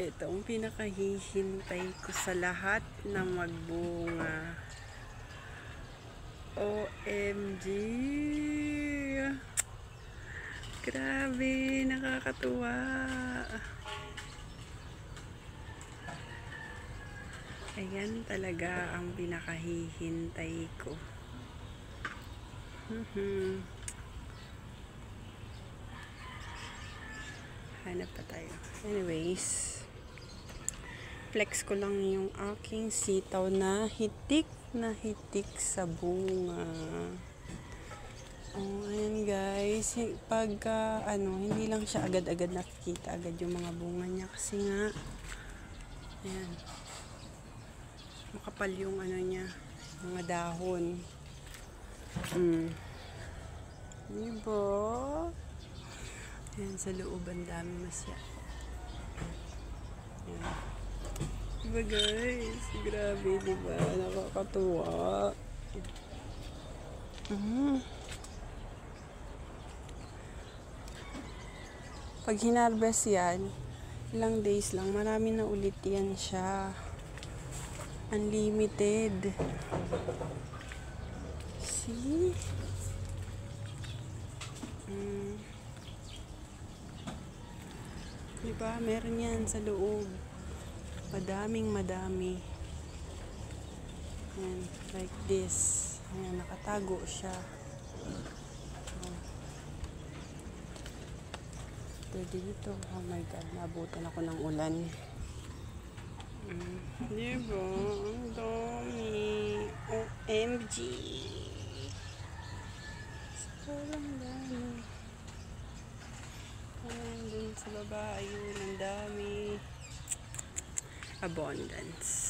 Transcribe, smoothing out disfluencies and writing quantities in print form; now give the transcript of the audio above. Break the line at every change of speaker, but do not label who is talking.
Ito ang pinakahihintay ko sa lahat na magbunga. OMG! Grabe, nakakatuwa. Ayan talaga ang pinakahihintay ko. Hanap pa tayo. Anyways, flex ko lang yung aking sitaw na hitik sa bunga. Oh, ayan guys. Pagka hindi lang siya agad-agad nakikita agad yung mga bunga niya kasi nga ayan. Makapal yung niya, mga dahon. Diba? Ayan, sa loob ang dami masya. Ayan. Diba guys? Grabe, diba? Nakakatuwa. Pag hinarvest yan, ilang days lang, marami na ulit yan siya. Unlimited. See? Diba? Meron yan sa loob. Madami. Ayan, like this. Ayan, nakatago siya. Ito dito. Oh my God, nabutan ako ng ulan. Diba? Ang dami. OMG. Sobrang dami. Ayan, dun sa baba. Ayun, ang dami. Abundance.